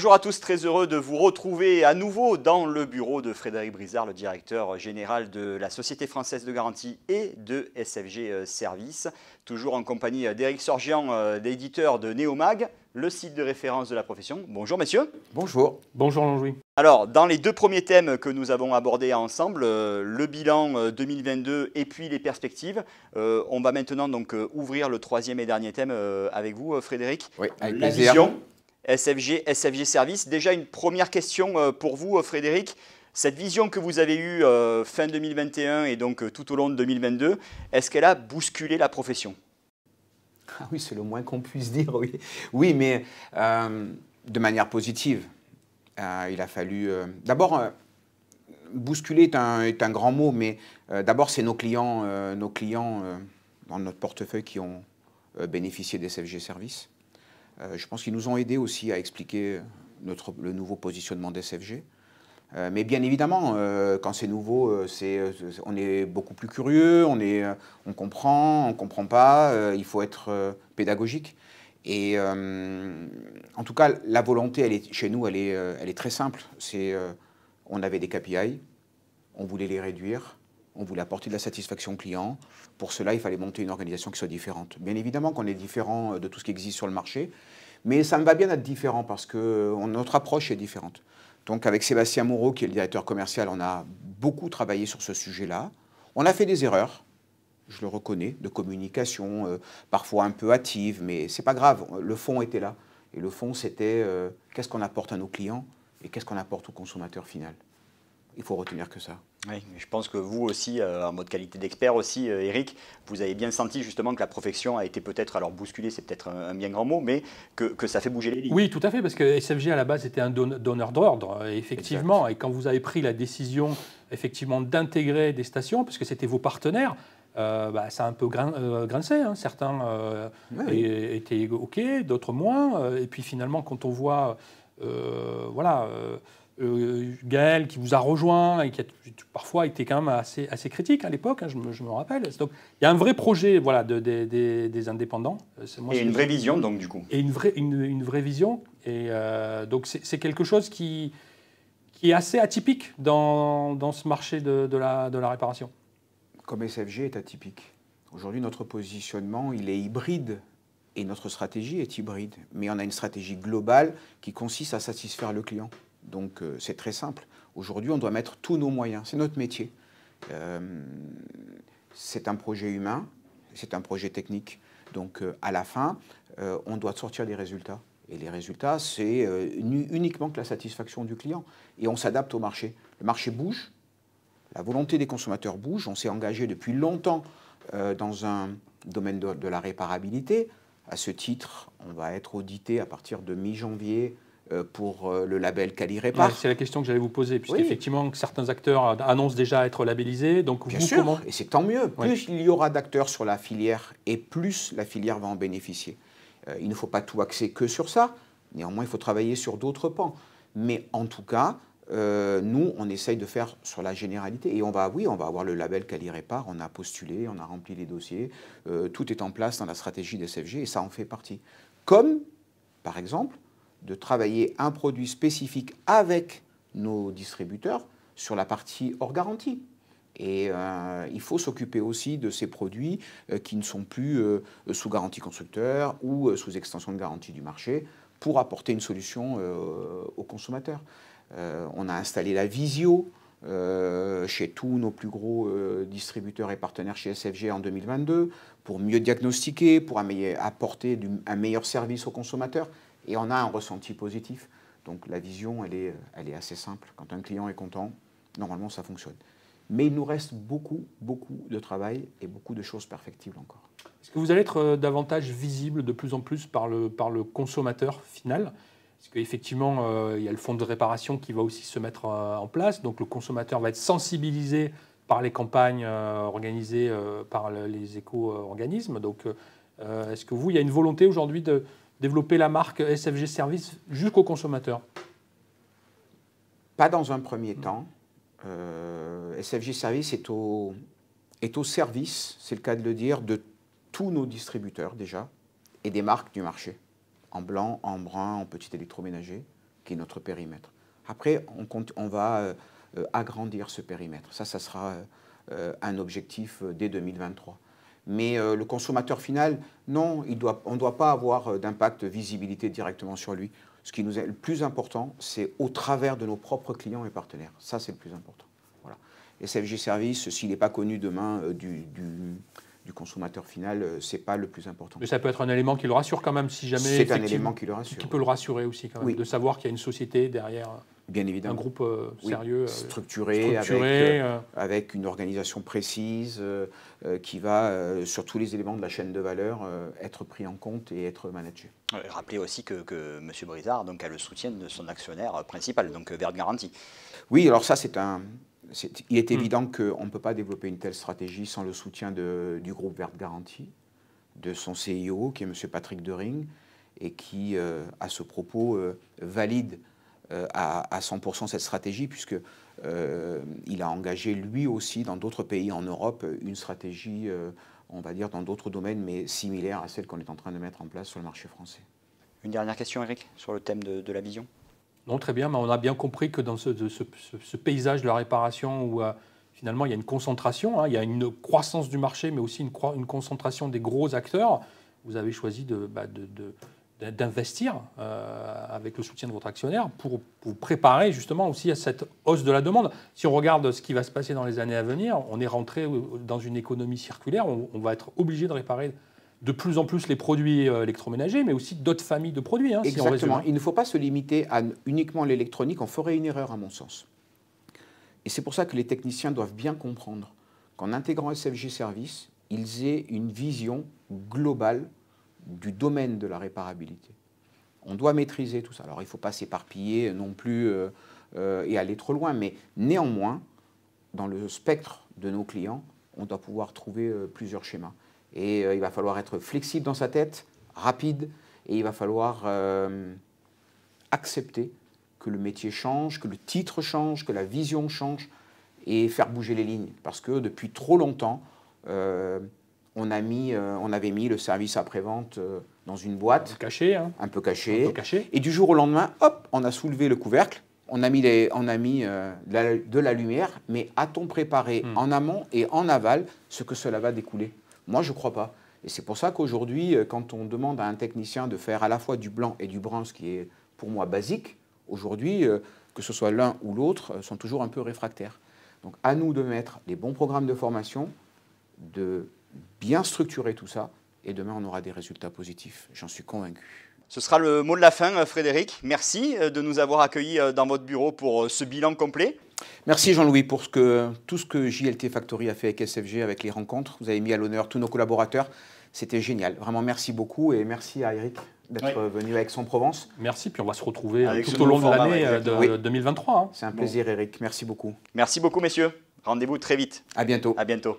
Bonjour à tous, très heureux de vous retrouver à nouveau dans le bureau de Frédéric Brizard, le directeur général de la Société Française de Garantie et de SFG Services. Toujours en compagnie d'Éric Sorgian, l'éditeur de Néomag, le site de référence de la profession. Bonjour messieurs. Bonjour. Bonjour Jean-Louis. Alors, dans les deux premiers thèmes que nous avons abordés ensemble, le bilan 2022 et puis les perspectives, on va maintenant donc ouvrir le troisième et dernier thème avec vous Frédéric. Oui, avec la plaisir. vision. SFG Service. Déjà une première question pour vous Frédéric. Cette vision que vous avez eue fin 2021 et donc tout au long de 2022, est-ce qu'elle a bousculé la profession? Ah oui, c'est le moins qu'on puisse dire, oui. Oui, mais de manière positive. Il a fallu... D'abord, bousculer est un grand mot, mais d'abord, c'est nos clients dans notre portefeuille qui ont bénéficié des SFG Services. Je pense qu'ils nous ont aidés aussi à expliquer le nouveau positionnement des SFG. Mais bien évidemment, quand c'est nouveau, on est beaucoup plus curieux, on comprend pas, il faut être pédagogique. Et en tout cas, la volonté, chez nous, elle est très simple. On avait des KPI, on voulait les réduire, on voulait apporter de la satisfaction client. Pour cela, il fallait monter une organisation qui soit différente. Bien évidemment qu'on est différent de tout ce qui existe sur le marché, mais ça me va bien d'être différent parce que notre approche est différente. Donc avec Sébastien Moreau, qui est le directeur commercial, on a beaucoup travaillé sur ce sujet-là. On a fait des erreurs, je le reconnais, de communication, parfois un peu hâtive, mais c'est pas grave, le fond était là. Et le fond, c'était qu'est-ce qu'on apporte à nos clients et qu'est-ce qu'on apporte au consommateur final. Il faut retenir que ça. Oui, je pense que vous aussi, en votre qualité d'expert aussi, Eric, vous avez bien senti justement que la profession a été peut-être, alors bousculée, c'est peut-être un bien grand mot, mais que ça fait bouger les lignes. Oui, tout à fait, parce que SFG à la base était un donneur d'ordre, effectivement, exact. Et quand vous avez pris la décision effectivement d'intégrer des stations, parce que c'était vos partenaires, ça a un peu grincé, hein. Certains étaient OK, d'autres moins, et puis finalement quand on voit, Gaël qui vous a rejoint et qui a parfois été quand même assez critique à l'époque, hein, je me rappelle. Donc il y a un vrai projet des indépendants. Et une vraie vision donc du coup. Et une vraie vision. Et donc c'est quelque chose qui est assez atypique dans ce marché de la réparation. Comme SFG est atypique. Aujourd'hui notre positionnement il est hybride. Et notre stratégie est hybride. Mais on a une stratégie globale qui consiste à satisfaire le client. Donc c'est très simple. Aujourd'hui, on doit mettre tous nos moyens. C'est notre métier. C'est un projet humain, c'est un projet technique. Donc à la fin, on doit sortir des résultats. Et les résultats, c'est uniquement que la satisfaction du client. Et on s'adapte au marché. Le marché bouge, la volonté des consommateurs bouge. On s'est engagé depuis longtemps dans un domaine de la réparabilité. À ce titre, on va être audité à partir de mi-janvier pour le label Quali-Répar. Ouais, c'est la question que j'allais vous poser, puisqu'effectivement, oui. Certains acteurs annoncent déjà être labellisés. Donc bien sûr, et c'est tant mieux. Plus il y aura d'acteurs sur la filière, et plus la filière va en bénéficier. Il ne faut pas tout axer que sur ça. Néanmoins, il faut travailler sur d'autres pans. Mais en tout cas, nous, on essaye de faire sur la généralité. Et on va avoir le label Quali-Répar. On a postulé, on a rempli les dossiers. Tout est en place dans la stratégie des SFG et ça en fait partie. Comme, par exemple, de travailler un produit spécifique avec nos distributeurs sur la partie hors garantie. Et il faut s'occuper aussi de ces produits qui ne sont plus sous garantie constructeur ou sous extension de garantie du marché pour apporter une solution aux consommateurs. On a installé la Visio chez tous nos plus gros distributeurs et partenaires chez SFG en 2022 pour mieux diagnostiquer, pour apporter un meilleur service aux consommateurs. Et on a un ressenti positif. Donc la vision, elle est assez simple. Quand un client est content, normalement ça fonctionne. Mais il nous reste beaucoup de travail et beaucoup de choses perfectibles encore. Est-ce que vous allez être davantage visible de plus en plus par le consommateur final ? Parce qu'effectivement, il y a le fonds de réparation qui va aussi se mettre en place. Donc le consommateur va être sensibilisé par les campagnes organisées par les éco-organismes. Donc est-ce que il y a une volonté aujourd'hui de développer la marque SFG Service jusqu'au consommateur? Pas dans un premier temps. SFG Service est au service, c'est le cas de le dire, de tous nos distributeurs déjà et des marques du marché, en blanc, en brun, en petit électroménager, qui est notre périmètre. Après, on va agrandir ce périmètre. Ça sera un objectif dès 2023. Mais le consommateur final, non, on ne doit pas avoir d'impact, visibilité directement sur lui. Ce qui nous est le plus important, c'est au travers de nos propres clients et partenaires. Ça, c'est le plus important. Voilà. SFG Service, s'il n'est pas connu demain du consommateur final, ce n'est pas le plus important. Mais ça peut être un élément qui le rassure quand même, si jamais... C'est un élément qui le rassure. Qui peut le rassurer aussi quand même, oui. De savoir qu'il y a une société derrière, bien évidemment. Un groupe sérieux, structuré avec une organisation précise qui va, sur tous les éléments de la chaîne de valeur, être pris en compte et être managé. Rappelez aussi que M. Brizard donc, a le soutien de son actionnaire principal, donc Vert Garantie. Oui, alors ça, il est évident qu'on ne peut pas développer une telle stratégie sans le soutien du groupe Vert Garantie, de son CIO, qui est M. Patrick Dering, et qui, à ce propos, valide à 100% cette stratégie, puisqu'il a engagé lui aussi dans d'autres pays en Europe une stratégie, on va dire dans d'autres domaines, mais similaire à celle qu'on est en train de mettre en place sur le marché français. Une dernière question, Eric, sur le thème de la vision. Non, très bien, mais on a bien compris que dans ce paysage de la réparation où finalement il y a une concentration, il y a une croissance du marché, mais aussi une concentration des gros acteurs, vous avez choisi d'investir avec le soutien de votre actionnaire pour vous préparer justement aussi à cette hausse de la demande. Si on regarde ce qui va se passer dans les années à venir, on est rentré dans une économie circulaire, on va être obligé de réparer de plus en plus les produits électroménagers, mais aussi d'autres familles de produits. Exactement. Si il ne faut pas se limiter à uniquement l'électronique, on ferait une erreur à mon sens. Et c'est pour ça que les techniciens doivent bien comprendre qu'en intégrant SFG Service, ils aient une vision globale du domaine de la réparabilité. On doit maîtriser tout ça. Alors il ne faut pas s'éparpiller non plus et aller trop loin, mais néanmoins, dans le spectre de nos clients, on doit pouvoir trouver plusieurs schémas. Et il va falloir être flexible dans sa tête, rapide, et il va falloir accepter que le métier change, que le titre change, que la vision change, et faire bouger les lignes. Parce que depuis trop longtemps, on avait mis le service après-vente dans une boîte. Un peu caché. Et du jour au lendemain, hop, on a soulevé le couvercle, on a mis de la lumière, mais a-t-on préparé en amont et en aval ce que cela va découler ? Moi, je ne crois pas. Et c'est pour ça qu'aujourd'hui, quand on demande à un technicien de faire à la fois du blanc et du brun, ce qui est pour moi basique, aujourd'hui, que ce soit l'un ou l'autre, sont toujours un peu réfractaires. Donc à nous de mettre les bons programmes de formation, de bien structurer tout ça, et demain on aura des résultats positifs. J'en suis convaincu. Ce sera le mot de la fin, Frédéric. Merci de nous avoir accueillis dans votre bureau pour ce bilan complet. Merci Jean-Louis pour tout ce que JLT Factory a fait avec SFG, avec les rencontres. Vous avez mis à l'honneur tous nos collaborateurs. C'était génial. Vraiment, merci beaucoup et merci à Eric d'être venu avec Aix-en-Provence. Merci, puis on va se retrouver tout au long de l'année 2023. C'est un plaisir Eric, merci beaucoup. Merci beaucoup messieurs. Rendez-vous très vite. À bientôt. À bientôt.